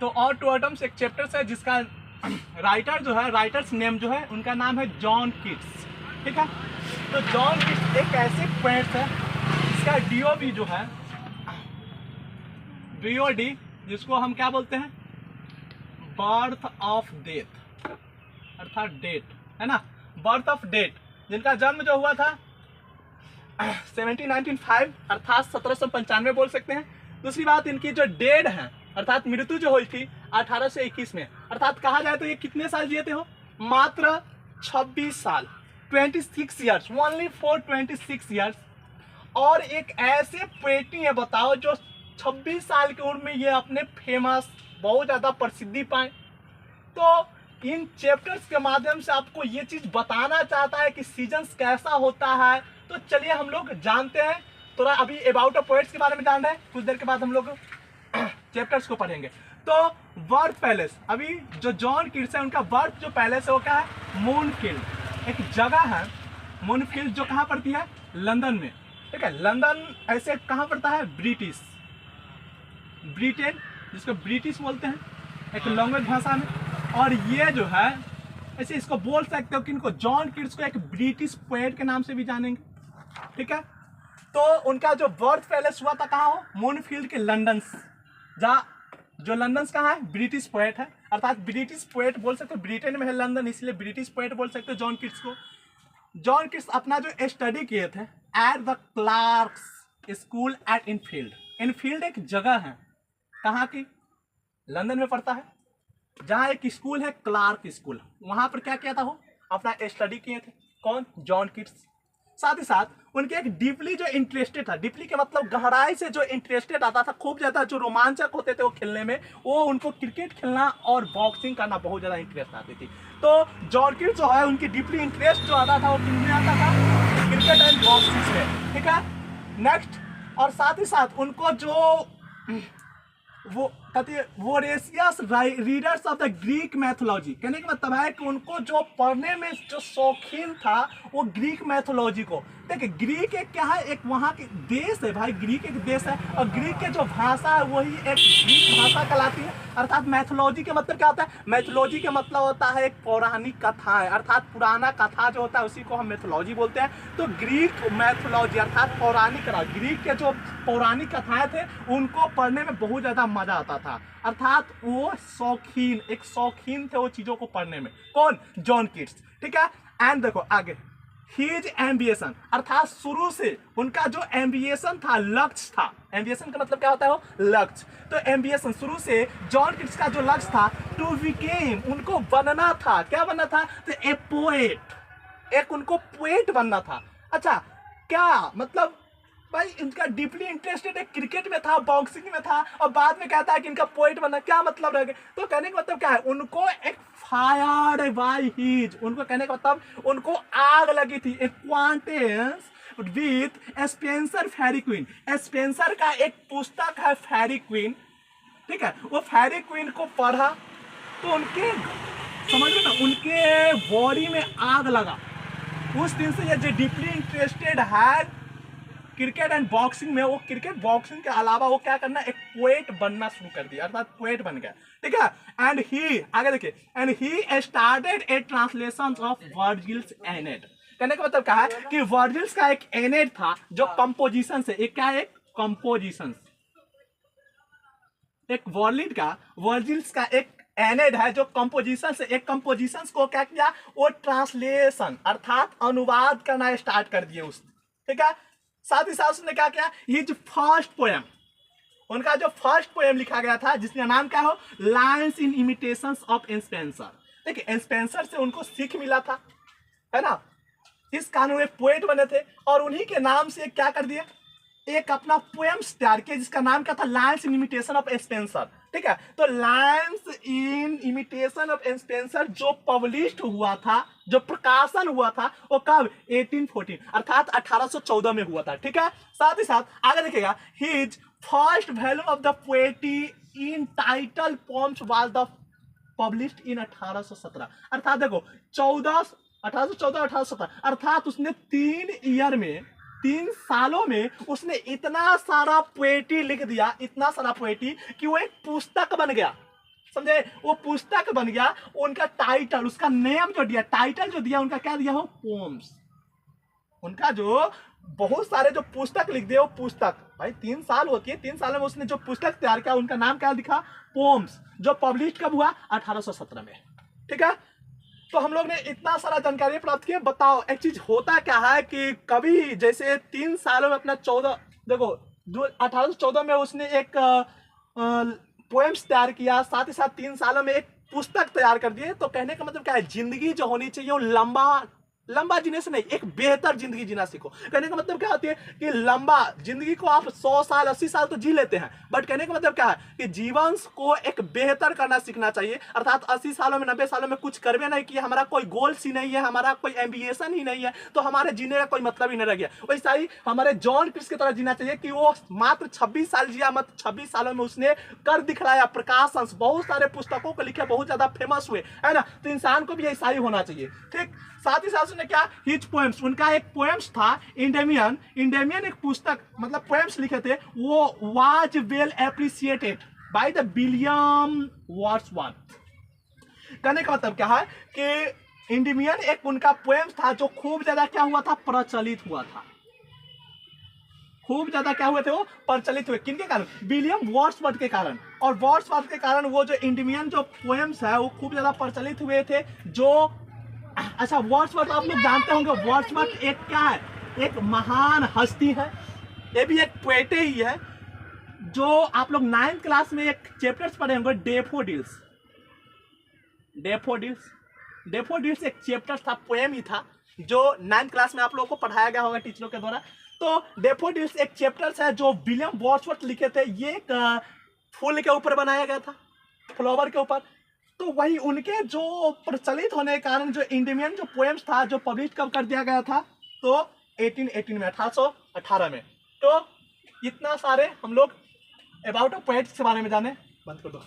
तो और two atoms एक चैप्टर है जिसका राइटर जो है, राइटर्स नेम जो है उनका नाम है जॉन कीट्स, ठीक है। तो जॉन कीट्स एक ऐसे पोएट है जिसका डीओबी जो है, बीओडी, जिसको हम क्या बोलते हैं, बर्थ ऑफ डेथ, अर्थात डेट, है ना, बर्थ ऑफ डेट, जिनका जन्म जो हुआ था 1795 अर्थात 1795 बोल सकते हैं। दूसरी बात, इनकी जो डेड है अर्थात मृत्यु जो हुई थी 1821 में, अर्थात कहा जाए तो ये कितने साल जिए थे हो, मात्र 26 साल, 26 ईयर्स, ओनली फॉर 26 ईयर्स। और एक ऐसे पोएट्री है बताओ जो 26 साल की उम्र में ये अपने फेमस, बहुत ज़्यादा प्रसिद्धि पाए। तो इन चैप्टर्स के माध्यम से आपको ये चीज़ बताना चाहता है कि सीजन्स कैसा होता है। तो चलिए हम लोग जानते हैं, थोड़ा अभी अबाउट ऑफ पोएट्स के बारे में जान रहे हैं, कुछ देर के बाद हम लोग चैप्टर्स को पढ़ेंगे। तो बर्थ पैलेस, अभी जो जॉन कीट्स है उनका बर्थ जो पैलेस है वो क्या है, मूनफील्ड, एक जगह है मूनफील्ड जो कहाँ पड़ती है, लंदन में, ठीक है। लंदन ऐसे कहाँ पड़ता है, ब्रिटिश, ब्रिटेन, जिसको ब्रिटिश बोलते हैं एक लैंग्वेज भाषा में। और ये जो है ऐसे इसको बोल सकते हो कि इनको, जॉन कीट्स को एक ब्रिटिश पोएट के नाम से भी जानेंगे, ठीक है। तो उनका जो बर्थ पैलेस हुआ था कहाँ हो, मूनफील्ड के लंदन, जहाँ जो लंदन कहाँ है, ब्रिटिश पोएट है, अर्थात ब्रिटिश पोएट बोल सकते हो, ब्रिटेन में है लंदन इसलिए ब्रिटिश पोएट बोल सकते हो जॉन कीट्स को। जॉन कीट्स अपना जो स्टडी किए थे at the Clarks school eight Enfield, Enfield एक जगह है कहाँ की, लंदन में पड़ता है, जहाँ एक स्कूल है क्लार्क स्कूल, वहाँ पर क्या किया था वो, अपना स्टडी किए थे, कौन, जॉन कीट्स। साथ ही साथ उनके एक डीपली जो इंटरेस्टेड था, डीपली के मतलब गहराई से जो इंटरेस्टेड आता था, खूब ज़्यादा जो रोमांचक होते थे वो खेलने में, वो उनको क्रिकेट खेलना और बॉक्सिंग करना बहुत ज़्यादा इंटरेस्ट आती थी। तो जॉन कीट्स जो है उनकी डीपली इंटरेस्ट जो आता था वो किन में आता था, क्रिकेट एंड बॉक्सिंग में, ठीक है। नेक्स्ट, और साथ ही साथ उनको जो वो कहते हैं voracious readers of the Greek mythology, कहने का मतलब है कि उनको जो पढ़ने में जो शौकीन था वो ग्रीक मैथोलॉजी को, देखिए ग्रीक एक क्या है, एक वहाँ के देश है भाई, ग्रीक एक देश है और ग्रीक के जो भाषा है वही एक ग्रीक भाषा कहलाती है। अर्थात मैथोलॉजी का मतलब क्या होता है, मैथोलॉजी का मतलब होता है एक पौराणिक कथा है, अर्थात पुराना कथा जो होता है उसी को हम मैथोलॉजी बोलते हैं। तो ग्रीक मैथोलॉजी अर्थात पौराणिक कथा, ग्रीक के जो पौराणिक कथाएं थे उनको पढ़ने में बहुत ज़्यादा मजा आता था, अर्थात वो शौकीन, एक शौकीन थे वो चीज़ों को पढ़ने में, कौन, जॉन कीट्स, ठीक है। एंड देखो आगे, हिज एम्बिशन, अर्थात शुरू से उनका जो एम्बिशन था, लक्ष्य था, एम्बिशन का मतलब क्या होता है, वो लक्ष्य। तो एम्बिशन शुरू से जॉन कीट्स का जो लक्ष्य था, टू बिकेम, उनको बनना था, क्या बनना था, तो ए पोएट, एक उनको पोएट बनना था। अच्छा, क्या मतलब भाई इनका डीपली इंटरेस्टेड एक क्रिकेट में था, बॉक्सिंग में था, और बाद में कहता है कि इनका पोएट बनना, क्या मतलब रह गया। तो कहने का मतलब क्या है, उनको एक फायर बाय हीज, उनको कहने का मतलब उनको आग लगी थी, एक acquaintance with Spenser Faerie Queene, Spenser का एक पुस्तक है फेरी क्वीन, ठीक है, वो फेरी क्वीन को पढ़ा तो उनके, समझ लो ना, उनके बॉडी में आग लगा। उस दिन से ये जो डीपली इंटरेस्टेड है क्रिकेट एंड बॉक्सिंग में, वो क्रिकेट बॉक्सिंग के अलावा वो क्या करना, एक पोएट बनना शुरू कर दिया, अर्थात पोएट बन गया, ठीक है। एंड ही, आगे देखिए, and he started a translation of Virgil's Aeneid, कहने का मतलब क्या है कि वर्जिल्स का एक एनेड था जो कंपोजिशन से, एक क्या है, एक कंपोजिशन, एक वर्लिड का, वर्जिल्स का एक एनेड है जो कंपोजिशन से, एक कंपोजिशन को क्या किया, वो ट्रांसलेशन अर्थात अनुवाद करना स्टार्ट कर दिए उस, ठीक है। साथ ही साथ उसने क्या किया, हिज फर्स्ट पोएम, उनका जो फर्स्ट पोएम लिखा गया था जिसका नाम क्या हो, lines in imitations of Spencer. देखिए स्पेंसर से उनको सीख मिला था, है ना, इस कारण वे पोएट बने थे और उन्हीं के नाम से क्या कर दिया, एक अपना पोएम्स तैयार किया जिसका नाम क्या था, lines in imitation of Spencer, ठीक है। तो lines in imitation of Spencer जो पब्लिश्ड हुआ था, जो प्रकाशन हुआ था, वो कब, 1814 अर्थात 1814 में हुआ था, ठीक है। साथ ही साथ आगे देखिएगा, his first volume of the poetry in title poems was the published in 1817, अर्थात देखो 1817 अर्थात उसने 3 सालों में उसने इतना सारा पोएट्री लिख दिया, इतना सारा पोएट्री कि वो एक पुस्तक बन गया, समझे, वो पुस्तक बन गया, उनका टाइटल, उसका नेम जो दिया, टाइटल जो दिया उनका क्या दिया हो, पोम्स। उनका जो बहुत सारे जो पुस्तक लिख दिए वो पुस्तक, भाई 3 साल होती है, 3 साल में उसने जो पुस्तक तैयार किया उनका नाम क्या लिखा, पोम्स, जो पब्लिश कब हुआ, 1817 में। ठीक है, तो हम लोग ने इतना सारा जानकारी प्राप्त किया। बताओ एक चीज होता क्या है कि कभी जैसे 3 सालों में अपना 14, देखो 1814 में उसने एक पोएम्स तैयार किया, साथ ही साथ 3 सालों में एक पुस्तक तैयार कर दिए। तो कहने का मतलब क्या है, जिंदगी जो होनी चाहिए वो लंबा जीने से नहीं, एक बेहतर जिंदगी जीना सीखो। कहने का मतलब क्या होती है कि लंबा जिंदगी को आप 100 साल 80 साल तो जी लेते हैं, बट कहने का मतलब क्या है कि जीवन को एक बेहतर करना सीखना चाहिए। अर्थात 80 सालों में 90 सालों में कुछ करवे नहीं किया, हमारा कोई गोल्स ही नहीं है, हमारा कोई एम्बिशन ही नहीं है, तो हमारे जीने का कोई मतलब ही नहीं रह गया। वैसा ही हमारे जॉन क्रिस की तरह जीना चाहिए कि वो मात्र 26 साल जिया, मत 26 सालों में उसने कर दिखलाया, प्रकाशन, बहुत सारे पुस्तकों को लिखे, बहुत ज्यादा फेमस हुए, है ना। तो इंसान को भी ऐसा ही होना चाहिए। ठीक, साथ ही साथ उसने क्या, हिज पोएम्स, उनका एक पोएम्स था इंडेमियन एक पुस्तक, मतलब पोएम्स लिखे थे, वो was well appreciated by the William Wordsworth. कहने का मतलब क्या है कि इंडेमियन एक उनका पोएम्स था जो खूब ज्यादा क्या हुआ था, प्रचलित हुआ था, खूब ज्यादा क्या हुए थे, वो प्रचलित हुए। किनके कारण, विलियम वर्ड्सवर्थ के कारण। और वर्ड्सवर्थ के कारण वो जो इंडेमियन जो पोएम्स है वो खूब ज्यादा प्रचलित हुए थे। जो अच्छा, वर्ड्सवर्थ आप लोग जानते होंगे, वर्ड्सवर्थ एक क्या है, एक महान हस्ती है, ये भी एक पोएट ही है। जो आप लोग 9th क्लास में एक चैप्टर्स पढ़े होंगे, डेफोडिल्स एक चैप्टर था, पोएम ही था, जो 9th क्लास में आप लोगों को पढ़ाया गया होगा टीचरों के द्वारा। तो डेफोडिल्स एक चैप्टर्स है जो विलियम वर्ड्सवर्थ लिखे थे, ये एक फूल के ऊपर बनाया गया था, फ्लावर के ऊपर। तो वही उनके जो प्रचलित होने के कारण जो इंडेमियन जो पोएम्स था, जो पब्लिश कब कर दिया गया था, तो 1818 में, 1818 में। तो इतना सारे हम लोग अबाउट पोएट्स के बारे में जाने, बंद कर दो।